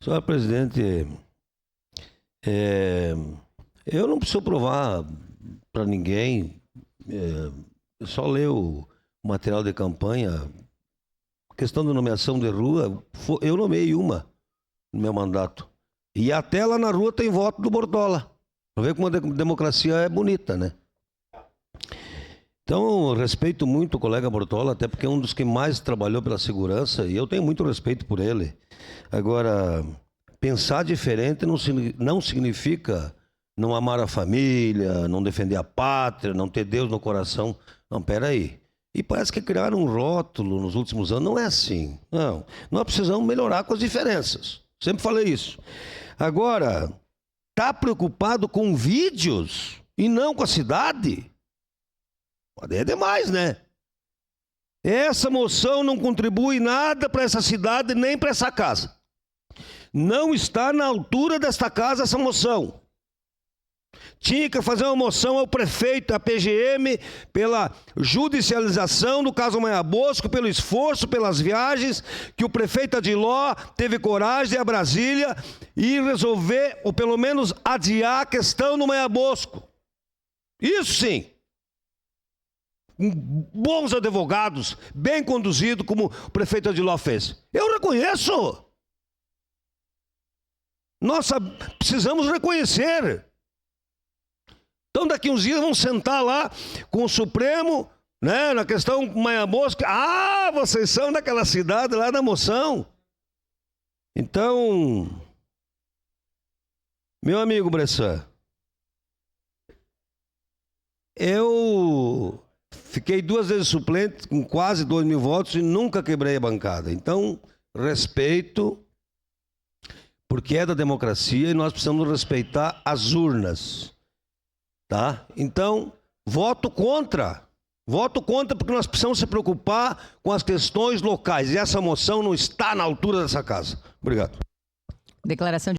Senhor presidente, eu não preciso provar para ninguém, só ler o material de campanha. Questão de nomeação de rua, eu nomeei uma no meu mandato. E até lá na rua tem voto do Bortola. Pra ver como a democracia é bonita, né? Então, eu respeito muito o colega Bortola, até porque é um dos que mais trabalhou pela segurança, e eu tenho muito respeito por ele. Agora, pensar diferente não significa não amar a família, não defender a pátria, não ter Deus no coração. Não, peraí. E parece que criaram um rótulo nos últimos anos. Não é assim. Não. Nós precisamos melhorar com as diferenças. Sempre falei isso. Agora, tá preocupado com vídeos e não com a cidade? É demais, né? Essa moção não contribui nada para essa cidade nem para essa casa. Não está na altura desta casa essa moção. Tinha que fazer uma moção ao prefeito, à PGM, pela judicialização do caso Maia Bosco, pelo esforço, pelas viagens, que o prefeito Adiló teve coragem de ir a Brasília e resolver, ou pelo menos adiar a questão do Maia Bosco. Isso sim. Bons advogados, bem conduzido, como o prefeito Adiló fez. Eu reconheço. Nós precisamos reconhecer. Então, daqui uns dias vamos sentar lá com o Supremo, né, na questão Maia Bosco. Ah, vocês são daquela cidade lá da moção. Então, meu amigo Bressan, eu fiquei 2 vezes suplente, com quase 2.000 votos e nunca quebrei a bancada. Então, respeito, porque é da democracia e nós precisamos respeitar as urnas. Tá? Então, voto contra. Voto contra porque nós precisamos se preocupar com as questões locais. E essa moção não está na altura dessa casa. Obrigado. Declaração de